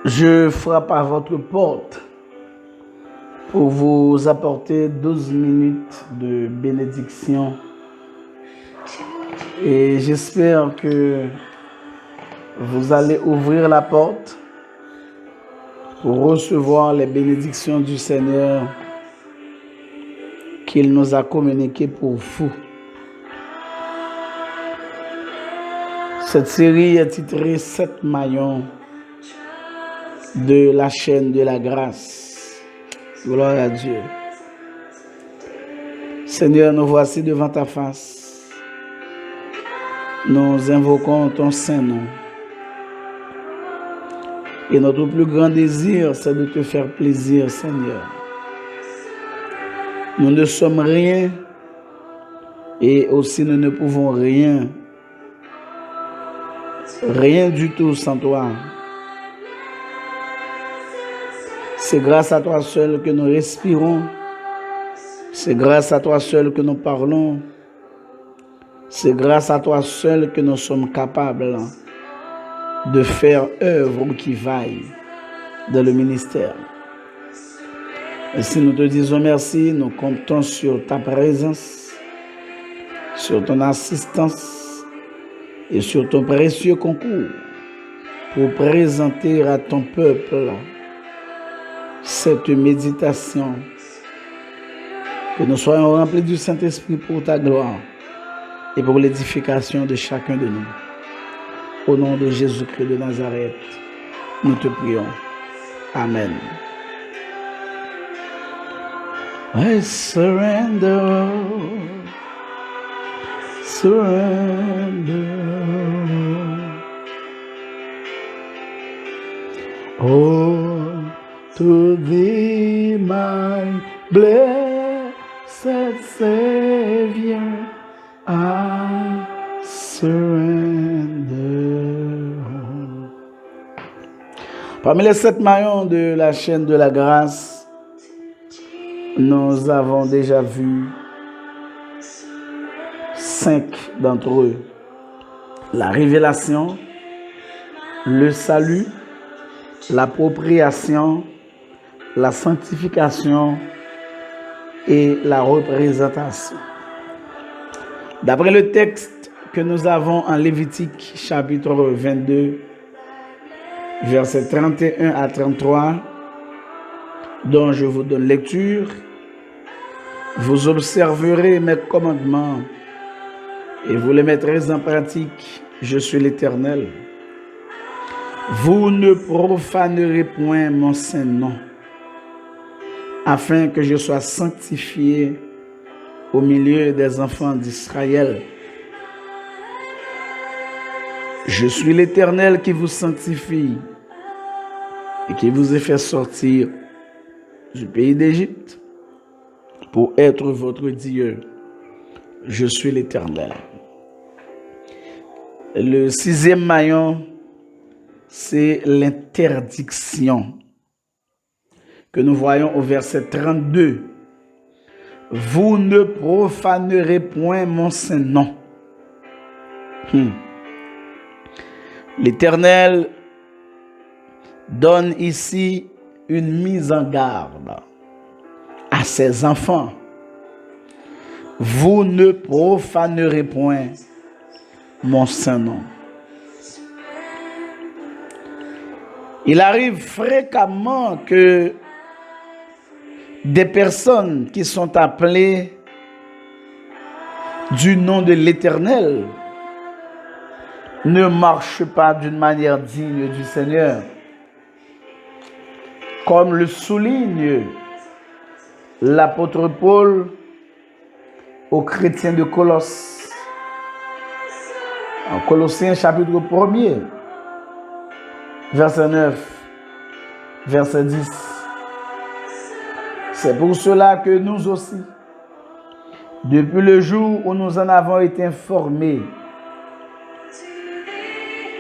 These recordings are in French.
Je frappe à votre porte pour vous apporter 12 minutes de bénédiction. Et j'espère que vous allez ouvrir la porte pour recevoir les bénédictions du Seigneur qu'il nous a communiquées pour vous. Cette série est titrée 7 maillons de la chaîne de la grâce. Gloire à Dieu. Seigneur, nous voici devant ta face. Nous invoquons ton Saint-Nom. Et notre plus grand désir, c'est de te faire plaisir, Seigneur. Nous ne sommes rien et aussi nous ne pouvons rien. Rien du tout sans toi. C'est grâce à toi seul que nous respirons. C'est grâce à toi seul que nous parlons. C'est grâce à toi seul que nous sommes capables de faire œuvre qui vaille dans le ministère. Et si nous te disons merci, nous comptons sur ta présence, sur ton assistance et sur ton précieux concours pour présenter à ton peuple cette méditation. Que nous soyons remplis du Saint-Esprit pour ta gloire et pour l'édification de chacun de nous. Au nom de Jésus-Christ de Nazareth, nous te prions. Amen. I surrender, oh, to thee, my blessed Savior, I surrender. Parmi les 7 maillons de la chaîne de la grâce, nous avons déjà vu 5 d'entre eux. La révélation, le salut, l'appropriation, la sanctification et la représentation. D'après le texte que nous avons en Lévitique chapitre 22, versets 31 à 33, dont je vous donne lecture, vous observerez mes commandements et vous les mettrez en pratique. Je suis l'Éternel. Vous ne profanerez point mon saint nom, afin que je sois sanctifié au milieu des enfants d'Israël. Je suis l'Éternel qui vous sanctifie et qui vous a fait sortir du pays d'Égypte pour être votre Dieu. Je suis l'Éternel. Le 6e maillon, c'est l'interdiction que nous voyons au verset 32. Vous ne profanerez point mon saint nom. L'Éternel donne ici une mise en garde à ses enfants. Vous ne profanerez point mon saint nom. Il arrive fréquemment que des personnes qui sont appelées du nom de l'Éternel ne marchent pas d'une manière digne du Seigneur. Comme le souligne l'apôtre Paul aux chrétiens de Colosse, en Colossiens chapitre 1er, verset 9, verset 10. C'est pour cela que nous aussi, depuis le jour où nous en avons été informés,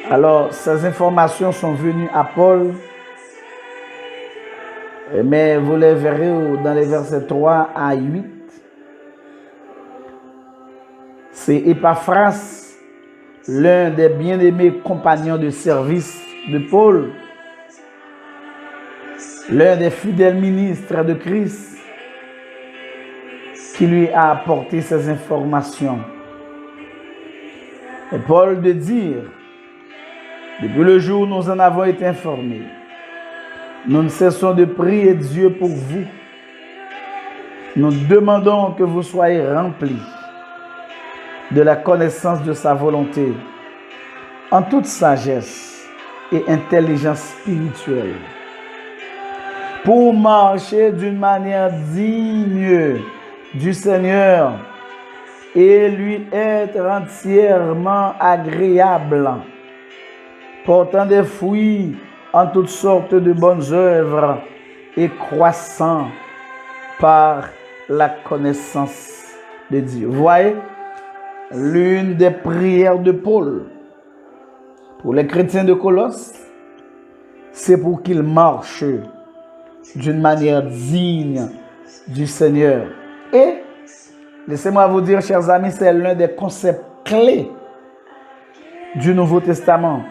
alors ces informations sont venues à Paul, mais vous les verrez dans les versets 3 à 8. C'est Épaphras, l'un des bien-aimés compagnons de service de Paul, l'un des fidèles ministres de Christ, qui lui a apporté ces informations. Et Paul de dire, depuis le jour où nous en avons été informés, nous ne cessons de prier Dieu pour vous. Nous demandons que vous soyez remplis de la connaissance de sa volonté, en toute sagesse et intelligence spirituelle, pour marcher d'une manière digne du Seigneur et lui être entièrement agréable, portant des fruits en toutes sortes de bonnes œuvres et croissant par la connaissance de Dieu. Vous voyez, l'une des prières de Paul pour les chrétiens de Colosse, c'est pour qu'ils marchent d'une manière digne du Seigneur. Et, laissez-moi vous dire, chers amis, c'est l'un des concepts clés du Nouveau Testament.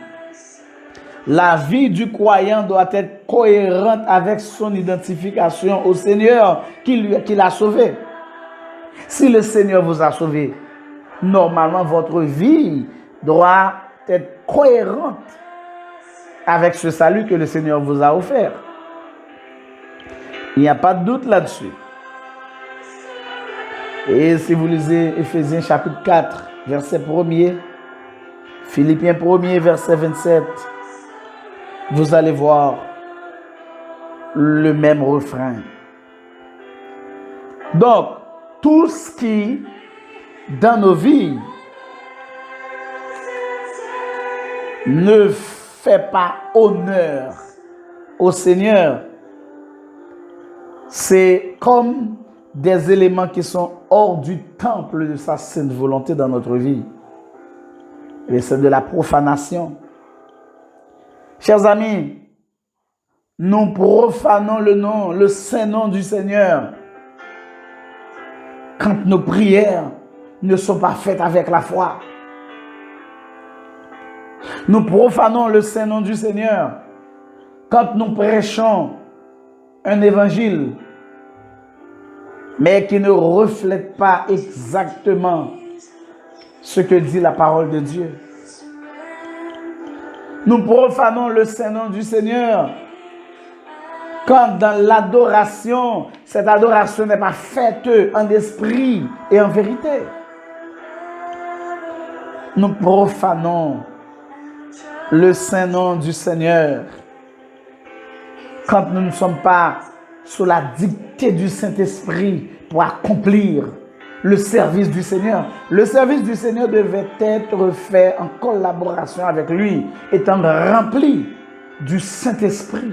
La vie du croyant doit être cohérente avec son identification au Seigneur qui l'a sauvé. Si le Seigneur vous a sauvé, normalement, votre vie doit être cohérente avec ce salut que le Seigneur vous a offert. Il n'y a pas de doute là-dessus. Et si vous lisez Éphésiens chapitre 4, verset 1er, Philippiens 1er, verset 27, vous allez voir le même refrain. Donc, tout ce qui, dans nos vies, ne fait pas honneur au Seigneur, c'est comme des éléments qui sont hors du temple de sa sainte volonté dans notre vie. Et c'est de la profanation. Chers amis, nous profanons le saint nom du Seigneur quand nos prières ne sont pas faites avec la foi. Nous profanons le saint nom du Seigneur quand nous prêchons un évangile, mais qui ne reflète pas exactement ce que dit la parole de Dieu. Nous profanons le saint nom du Seigneur quand dans l'adoration, cette adoration n'est pas faite en esprit et en vérité. Nous profanons le saint nom du Seigneur quand nous ne sommes pas sous la dictée du Saint-Esprit pour accomplir le service du Seigneur. Le service du Seigneur devait être fait en collaboration avec lui, étant rempli du Saint-Esprit.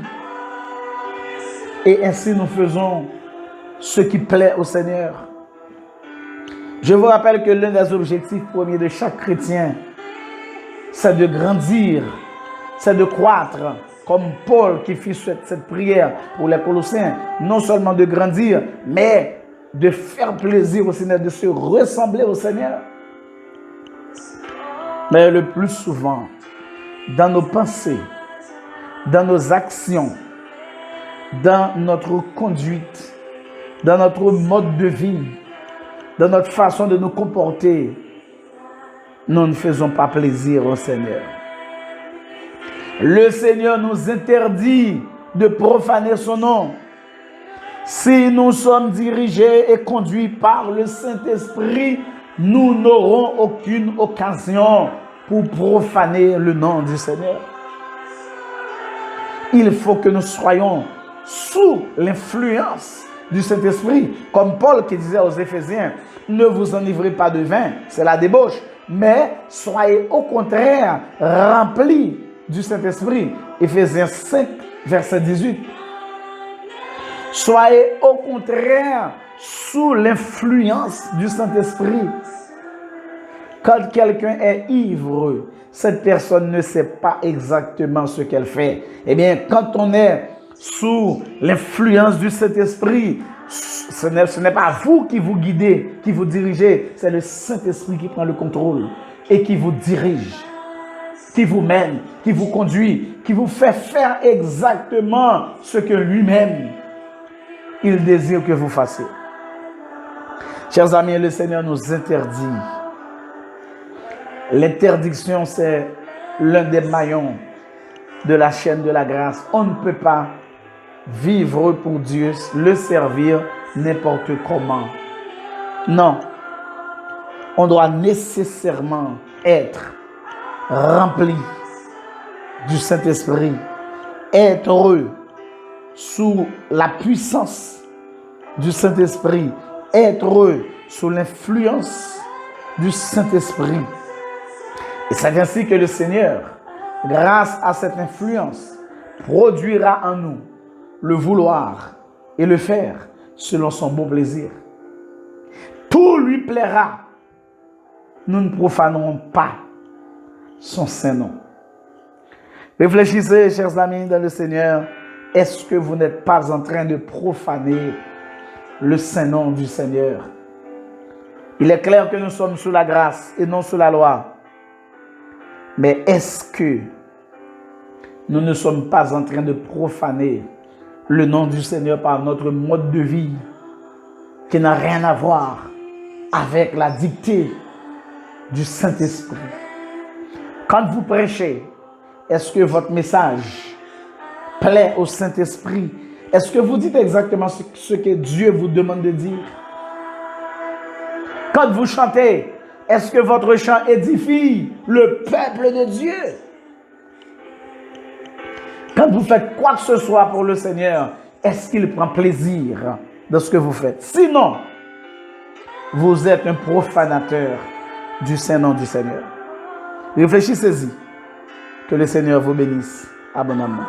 Et ainsi nous faisons ce qui plaît au Seigneur. Je vous rappelle que l'un des objectifs premiers de chaque chrétien, c'est de grandir, c'est de croître, comme Paul qui fit cette prière pour les Colossiens, non seulement de grandir, mais de faire plaisir au Seigneur, de se ressembler au Seigneur. Mais le plus souvent, dans nos pensées, dans nos actions, dans notre conduite, dans notre mode de vie, dans notre façon de nous comporter, nous ne faisons pas plaisir au Seigneur. Le Seigneur nous interdit de profaner son nom. Si nous sommes dirigés et conduits par le Saint-Esprit, nous n'aurons aucune occasion pour profaner le nom du Seigneur. Il faut que nous soyons sous l'influence du Saint-Esprit. Comme Paul qui disait aux Éphésiens, ne vous enivrez pas de vin, c'est la débauche, mais soyez au contraire remplis du Saint-Esprit. Éphésiens 5, verset 18. Soyez au contraire sous l'influence du Saint-Esprit. Quand quelqu'un est ivre, cette personne ne sait pas exactement ce qu'elle fait. Eh bien, quand on est sous l'influence du Saint-Esprit, ce n'est pas vous qui vous guidez, qui vous dirigez, c'est le Saint-Esprit qui prend le contrôle et qui vous dirige. qui vous mène, qui vous conduit, qui vous fait faire exactement ce que lui-même, il désire que vous fassiez. Chers amis, le Seigneur nous interdit. L'interdiction, c'est l'un des maillons de la chaîne de la grâce. On ne peut pas vivre pour Dieu, le servir n'importe comment. Non. On doit nécessairement être rempli du Saint-Esprit, être sous la puissance du Saint-Esprit, être sous l'influence du Saint-Esprit. Et c'est ainsi que le Seigneur, grâce à cette influence, produira en nous le vouloir et le faire selon son bon plaisir. Tout lui plaira. Nous ne profanerons pas son saint nom. Réfléchissez, chers amis, dans le Seigneur. Est-ce que vous n'êtes pas en train de profaner le saint nom du Seigneur? Il est clair que nous sommes sous la grâce et non sous la loi. Mais est-ce que nous ne sommes pas en train de profaner le nom du Seigneur par notre mode de vie qui n'a rien à voir avec la dictée du Saint-Esprit? Quand vous prêchez, est-ce que votre message plaît au Saint-Esprit? Est-ce que vous dites exactement ce que Dieu vous demande de dire? Quand vous chantez, est-ce que votre chant édifie le peuple de Dieu? Quand vous faites quoi que ce soit pour le Seigneur, est-ce qu'il prend plaisir dans ce que vous faites? Sinon, vous êtes un profanateur du Saint-Nom du Seigneur. Réfléchissez-y. Que le Seigneur vous bénisse abondamment.